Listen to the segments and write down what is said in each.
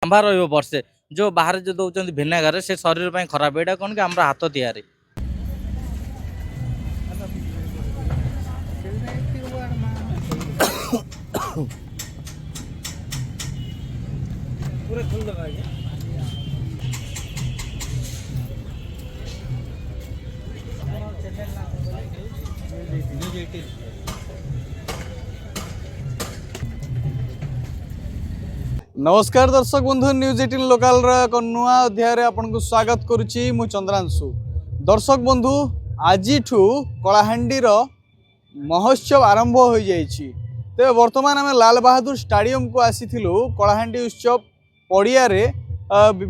लंबा रर्षे जो बाहर जो दौरान भिनेगार से शरीर पर खराब यहाँ कौन कि आम हाथ तैयारी नमस्कार दर्शक बंधु न्यूज 18 लोकल एक नुआ अध्याय आपन को स्वागत करुच्ची मु चंद्रांशु। दर्शक बंधु आज कलाहांडी महोत्सव आरंभ हो जाइए। तेज बर्तमान आम लाल बहादुर स्टाडियम को आसीलु कलाहांडी उत्सव पड़िया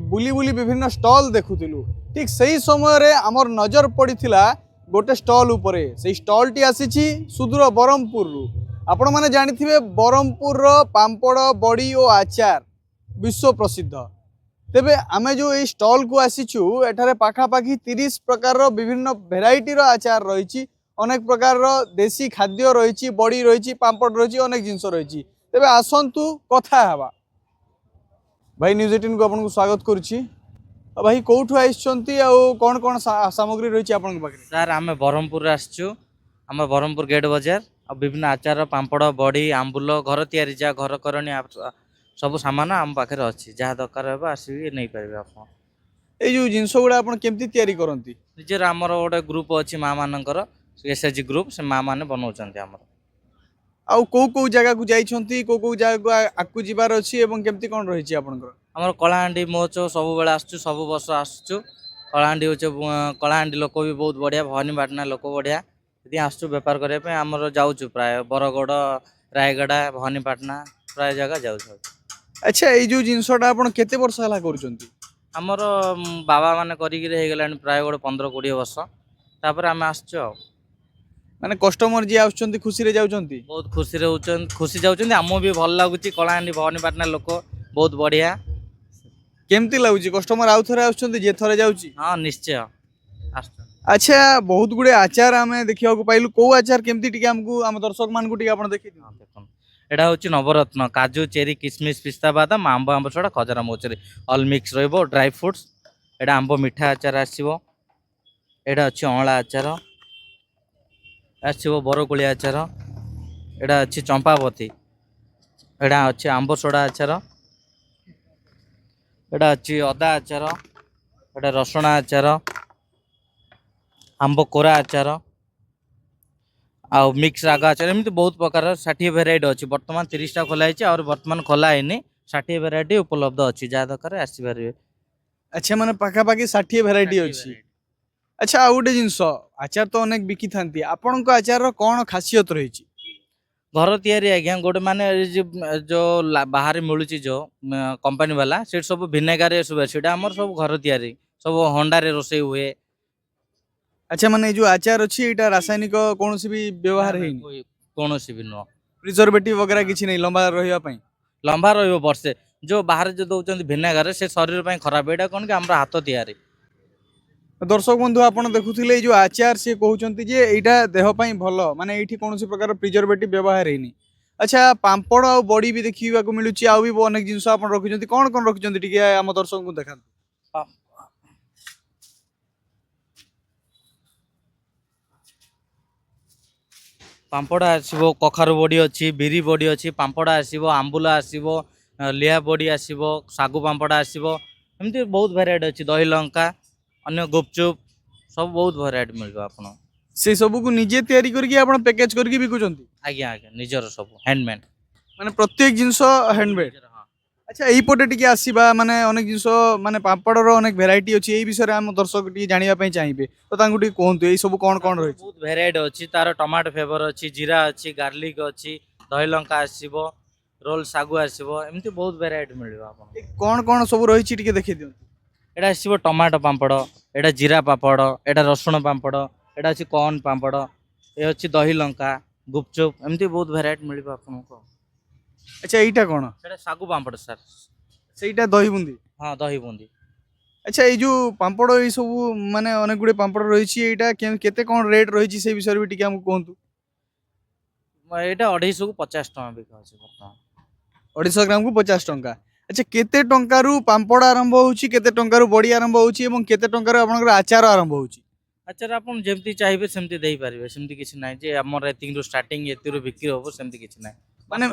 बुली बुली विभिन्न स्टॉल देखुलु। ठीक सही समय आमर नजर पड़ा गोटे स्टॉल उपरे से स्टॉल टी आसी सुदूर ब्रह्मपुर आपण मैंने जानी ब्रह्मपुर पांपड़ बड़ी और आचार विश्व प्रसिद्ध। तेबे आमे जो ये स्टॉल को आसीचु एठारे पाखापाखि 30 प्रकार विभिन्न भेराइटी आचार रही, अनेक प्रकार देसी खाद्य रही, बड़ी रही, पांपड़ रही, अनेक जिनस रही। तेबे आसंतु कथा हवा। भाई न्यूज 18 को आपन को स्वागत करुच्ची। भाई कौठु आइछंती आ कौन कौन सामग्री रही आपन पाखे? सर आम ब्रह्मपुर आसचु आम ब्रह्मपुर गेट बाजार आ विभिन्न आचार पांपड़ बड़ी आंबुल घर तैयारी जहाँ घर करणी सब सामान आम पाखे अच्छी जहाँ दरकार हे आसिक नहीं पारे आप जो जिनस गुड़ा आप केमती तैयारी करती? निजर आमर गोटे ग्रुप अच्छी माँ मानकर एसएचजी ग्रुप से माँ मैंने बनाऊँ आमर आउ कौ जगह को जाइछंती कौ जगह आकु जीवार अछि एवं केमती कोन रहिछि आपनकर? आमर कलाहांडी महोत्सव सब बेले आसचु सब वर्ष आसचु कलाहांडी होचे कलाहांडी लोक भी बहुत बढ़िया भवानीपाटना लोक बढ़िया यदि आसचु बेपार करने पे आमर जाऊँ प्राय बरगड़ रायगड़ा भवानीपाटना प्राय जगह जाऊँ। अच्छा ये जो जिनसटा आपन केते वर्ष हला करूचंती? आमर बाबा माने करिगिरे हे गेलानी प्राय गोटे 15-20 वर्ष तापर आम आसचु माने कस्टमर जी आउचंती खुशी रे जाउचंती? बहुत खुशी रे होचन खुशी जाउचंती आमो भी भल लागुची कलाहांडी भवानीपाटना लोक बहुत बढ़िया। केमती लागुची कस्टमर आउ थरे आउचंती जे थरे जाउची? हाँ निश्चय आसचु। अच्छा बहुत गुडे आचार आमे देखिया को पाइलु को आचार केमती टिके हमकु हम दर्शक मान को टिके आपण देखि दियो। देखो एटा होची नवरत्न काजू चेरी किसमिस पिस्ता बादाम आंब आंब छड़ा खजरा मोचरी ऑल मिक्स रहइबो ड्राई फ्रूट्स एटा आंब मिठा आचार आसीबो एटा अछि अळा आचार आसीबो बरकोली आचार एटा अछि चंपावती एटा अछि आंब सोडा आचार एटा अछि अदा आचार एटा रसुण आचार आंब कोरा आचार आउ मिक्स राग आचार एमती बहुत प्रकार 60 भेराइटी अच्छी बर्तमान 30टा खोला और बर्तमान खोला है 60 भेराइटी उपलब्ध अच्छी जहाँ दरकार आसपारे। अच्छा माने पाखापाखि 60 भेराइटी अच्छी। अच्छा आ गोटे जिनस आचार तो अनेक बिकी थांती आपण को आचार कौन खासियत रही? घर तैयारी आज्ञा गोटे माने जो बाहर मिलूँ जो कंपनी वाला से सब भिनेगार सब आमर सब घर तैयारी सब हंडारे रोषे हुए। अच्छा माने जो आचार अच्छी एटा रासायनिक कौन भी व्यवहार है कौन भी नुह प्रिजर्वेटिव वगैरह किसी नहीं लंबा लंबा रर्षे जो बाहर जो दौरान भिनेगार से शरीर पर खराब यहाँ कौन कि आम हाथ तैयारी। दर्शक बंधु आपन देखुथिले जो आचार से कहउचंती जे एटा देह पई भलो माने एठी कोनोसी प्रकार प्रिजर्वेटिव व्यवहार हेनी। अच्छा पांपड़ आ बड़ी भी देखिबा को मिलुची आ भी अनेक जिंस आपन रखिचंती कोन रखिचंती टिके हम दर्शक को देखान? पांपड़ आसो कखारु बड़ी अच्छी बिरी बड़ी अच्छी पांपड़ आसो आंबुला आसो लिया बड़ी आसो सागु पांपड़ आसो एमती बहुत भेराइटी अच्छी दही लंका अन्य गुपचुप सब बहुत भेराइटी मिल आप से सब को निजे तैयारी करके आपण पैकेज करके बिकुचंती? आज्ञा आज्ञा निजर सब हैंडमेड माने प्रत्येक जिंस हैंडमेड। अच्छा यही पटे टिके आसीबा माने अनेक जिंस माने पापड़र अनेक भेराइटी अछि एई विषय रे हम दर्शक टिके जानिबा पई चाहिबे तो तांगु टिके कोहंतु एई सब कोन कोन रही? बहुत भेराइटी अछि तार टमाटो फ्लेवर अछि जीरा अछि गार्लिक अछि दही लंका आसीबो रोल सागु आसीबो एमती बहुत भेराइटी मिलबो आपन। कोन कोन सब रही छि टिके देखि दियौ? एटा आसीबो टमाटो पापड़ एटा जीरा पापड़ एटा रसुण पापड़ एटा अछि कॉर्न पापड़ ए अछि दही लंका गुपचुप एमती बहुत भेराइटी मिलबो आपन को। अच्छा एटा कोन? सेटा सागु पापड़ सर सेटा दही बुंदी? हाँ दही बूंदी। अच्छा ये जो पांपड़ ये सब माने अनेक गुडे पांपड़ रही छि एटा केते कोन रेट रही छि से विषय भी टिके हमकु कोहंतु? एटा 250 टका बिका अछि बर्तमान। 250 ग्राम को 50 टंका। আচ্ছা কেতে টঙ্কারু পাম্পড় আরম্ভ হଉଛି কেতে টঙ্কারু বড়ি আরম্ভ হଉଛି এবং কেতে টঙ্কারু আপনাদের আচার আরম্ভ হଉଛି? ଆଚାର ଆପଣ ଯେମିତି ଚାହିଁବେ ସେମିତି ଦେଇପାରିବେ, ସେମିତି କିଛି ନାହିଁ ଯେ ଆମର ଏତିକିରୁ ଷ୍ଟାର୍ଟିଂ ଏତିକିରୁ ବିକ୍ରି ହବ, ସେମିତି କିଛି ନାହିଁ। ମାନେ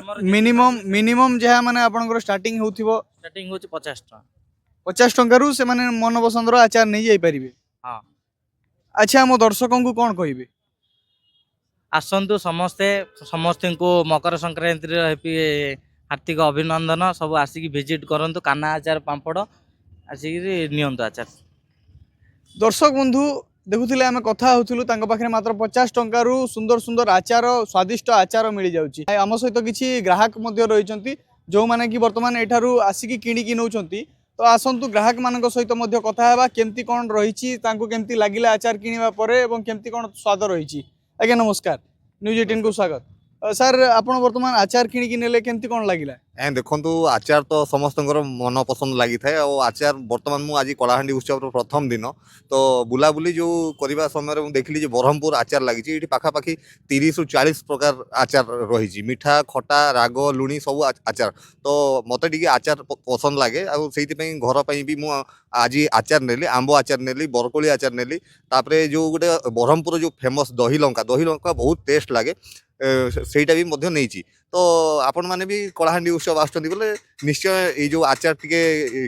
ମିନିମମ୍ ଯାହା ମାନେ ଆପଣଙ୍କର ଷ୍ଟାର୍ଟିଂ ହେଉଥିବ ଷ୍ଟାର୍ଟିଂ ହେଉଛି 50 ଟଙ୍କା। 50 ଟଙ୍କାରୁ ସେମାନେ ମନ ପସନ୍ଦର ଆଚାର ନେଇ ଯାଇପାରିବେ। ହଁ, ଆଚ୍ଛା ଆମ ଦର୍ଶକଙ୍କୁ କ'ଣ କହିବେ? ଆସନ୍ତୁ ସମସ୍ତେ, ସମସ୍ତଙ୍କୁ ମକର ସଂକ୍ରାନ୍ତିର ହେପି ହାର୍ଦ୍ଦିକ ଅଭିନନ୍ଦନ। ସବୁ ଆସିକି ଭିଜିଟ୍ କରନ୍ତୁ କାହ୍ନା ଆଚାର ପାମ୍ପଡ଼, ଆସିକିରି ନିଅନ୍ତୁ ଆଚାର। ଦର୍ଶକ ବନ୍ଧୁ ଦେଖୁଥିଲେ ଆମେ କଥା ହେଉଥିଲୁ ତାଙ୍କ ପାଖରେ ମାତ୍ର 50 ଟଙ୍କାରୁ ସୁନ୍ଦର ସୁନ୍ଦର ଆଚାର ସ୍ୱାଦିଷ୍ଟ ଆଚାର ମିଳିଯାଉଛି। ଆମ ସହିତ କିଛି ଗ୍ରାହକ ମଧ୍ୟ ରହିଛନ୍ତି ଯେଉଁମାନେ କି ବର୍ତ୍ତମାନ ଏଠାରୁ ଆସିକି କିଣିକି ନେଉଛନ୍ତି। ତ ଆସନ୍ତୁ ଗ୍ରାହକମାନଙ୍କ ସହିତ ମଧ୍ୟ କଥା ହେବା କେମିତି କ'ଣ ରହିଛି, ତାଙ୍କୁ କେମିତି ଲାଗିଲା ଆଚାର କିଣିବା ପରେ ଏବଂ କେମିତି କ'ଣ ସ୍ୱାଦ ରହିଛି। ଆଜ୍ଞା ନମସ୍କାର, ନ୍ୟୁଜ୍ 18କୁ ସ୍ୱାଗତ। ସାର୍ ଆପଣ ବର୍ତ୍ତମାନ ଆଚାର କିଣିକି ନେଲେ କେମିତି କ'ଣ ଲାଗିଲା? ଦେଖନ୍ତୁ ଆଚାର ତ ସମସ୍ତଙ୍କର ମନ ପସନ୍ଦ ଲାଗିଥାଏ ଆଉ ଆଚାର ବର୍ତ୍ତମାନ ମୁଁ ଆଜି କଳାହାଣ୍ଡି ଉତ୍ସବର ପ୍ରଥମ ଦିନ ତ ବୁଲାବୁଲି ଯେଉଁ କରିବା ସମୟରେ ମୁଁ ଦେଖିଲି ଯେ ବ୍ରହ୍ମପୁର ଆଚାର ଲାଗିଛି। ଏଠି ପାଖାପାଖି 30ରୁ 40 ପ୍ରକାର ଆଚାର ରହିଛି, ମିଠା ଖଟା ରାଗ ଲୁଣି ସବୁ ଆଚାର। ତ ମୋତେ ଟିକେ ଆଚାର ପସନ୍ଦ ଲାଗେ ଆଉ ସେଇଥିପାଇଁ ଘର ପାଇଁ ବି ମୁଁ ଆଜି ଆଚାର ନେଲି, ଆମ୍ବ ଆଚାର ନେଲି, ବରକୋଳି ଆଚାର ନେଲି। ତାପରେ ଯେଉଁ ଗୋଟେ ବ୍ରହ୍ମପୁର ଯେଉଁ ଫେମସ୍ ଦହି ଲଙ୍କା ବହୁତ ଟେଷ୍ଟ ଲାଗେ, ସେଇଟା ବି ମଧ୍ୟ ନେଇଛି। ତ ଆପଣମାନେ ବି କଳାହାଣ୍ଡି ଉତ୍ସବ ଆସୁଛନ୍ତି ବୋଲେ ନିଶ୍ଚୟ ଏଇ ଯେଉଁ ଆଚାର ଟିକେ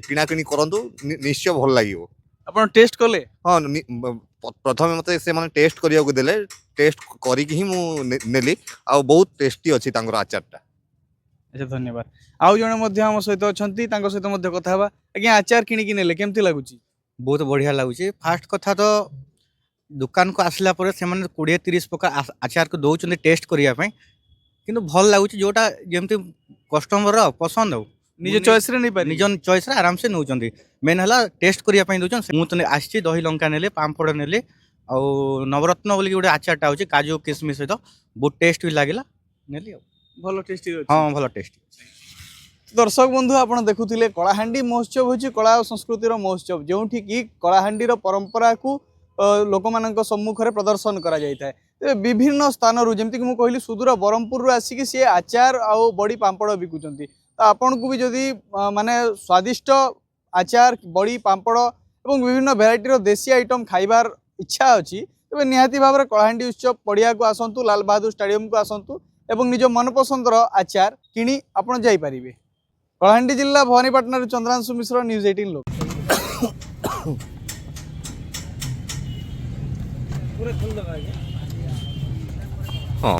କିଣାକିଣି କରନ୍ତୁ, ନିଶ୍ଚୟ ଭଲ ଲାଗିବ। ଆପଣ ଟେଷ୍ଟ କଲେ? ହଁ, ପ୍ରଥମେ ମୋତେ ସେମାନେ ଟେଷ୍ଟ କରିବାକୁ ଦେଲେ, ଟେଷ୍ଟ କରିକି ହିଁ ମୁଁ ନେଲି ଆଉ ବହୁତ ଟେଷ୍ଟି ଅଛି ତାଙ୍କର ଆଚାରଟା। ଆଚ୍ଛା ଧନ୍ୟବାଦ। ଆଉ ଜଣେ ମଧ୍ୟ ଆମ ସହିତ ଅଛନ୍ତି, ତାଙ୍କ ସହିତ ମଧ୍ୟ କଥା ହେବା। ଆଜ୍ଞା ଆଚାର କିଣିକି ନେଲେ କେମିତି ଲାଗୁଛି? ବହୁତ ବଢ଼ିଆ ଲାଗୁଛି। ଫାଷ୍ଟ କଥା ତ ଦୋକାନକୁ ଆସିଲା ପରେ ସେମାନେ 20-30 ପ୍ରକାର ଆଚାରକୁ ଦେଉଛନ୍ତି ଟେଷ୍ଟ କରିବା ପାଇଁ, କିନ୍ତୁ ଭଲ ଲାଗୁଛି ଯେଉଁଟା ଯେମିତି କଷ୍ଟମରର ପସନ୍ଦ ଆଉ ନିଜ ଚଏସ୍ରେ ନେଇପାରିବେ? ନିଜ ଚଏସ୍ରେ ଆରାମସେ ନେଉଛନ୍ତି। ମେନ୍ ହେଲା ଟେଷ୍ଟ କରିବା ପାଇଁ ଦେଉଛନ୍ତି। ମୁଁ ତ ଆସିଛି ଦହି ଲଙ୍କା ନେଲି, ପାମ୍ପଡ଼ ନେଲି, ଆଉ ନବରତ୍ନ ବୋଲିକି ଗୋଟେ ଆଚାରଟା ହେଉଛି କାଜୁ କିସମିସ୍ ସହିତ, ବହୁତ ଟେଷ୍ଟ ବି ଲାଗିଲା, ନେଲି ଆଉ। ଭଲ ଟେଷ୍ଟି ଅଛି? ହଁ ଭଲ ଟେଷ୍ଟ। ଦର୍ଶକ ବନ୍ଧୁ ଆପଣ ଦେଖୁଥିଲେ କଳାହାଣ୍ଡି ମହୋତ୍ସବ ହେଉଛି କଳା ଓ ସଂସ୍କୃତିର ମହୋତ୍ସବ, ଯେଉଁଠିକି କଳାହାଣ୍ଡିର ପରମ୍ପରାକୁ ଲୋକମାନଙ୍କ ସମ୍ମୁଖରେ ପ୍ରଦର୍ଶନ କରାଯାଇଥାଏ। ତେବେ ବିଭିନ୍ନ ସ୍ଥାନରୁ ଯେମିତିକି ମୁଁ କହିଲି ସୁଦୂର ବ୍ରହ୍ମପୁରରୁ ଆସିକି ସିଏ ଆଚାର ଆଉ ବଡ଼ି ପାମ୍ପଡ଼ ବିକୁଛନ୍ତି। ତ ଆପଣଙ୍କୁ ବି ଯଦି ମାନେ ସ୍ୱାଦିଷ୍ଟ ଆଚାର ବଡ଼ି ପାମ୍ପଡ଼ ଏବଂ ବିଭିନ୍ନ ଭେରାଇଟିର ଦେଶୀ ଆଇଟମ୍ ଖାଇବାର ଇଚ୍ଛା ଅଛି, ତେବେ ନିହାତି ଭାବରେ କଳାହାଣ୍ଡି ଉତ୍ସବ ପଡ଼ିଆକୁ ଆସନ୍ତୁ, ଲାଲ ବାହାଦୁର ଷ୍ଟାଡିୟମକୁ ଆସନ୍ତୁ ଏବଂ ନିଜ ମନପସନ୍ଦର ଆଚାର କିଣି ଆପଣ ଯାଇପାରିବେ। କଳାହାଣ୍ଡି ଜିଲ୍ଲା ଭବାନୀପାଟଣାରୁ ଚନ୍ଦ୍ରାଂଶୁ ମିଶ୍ର, ନ୍ୟୁଜ୍ 18 ଲୋକ। ହଁ।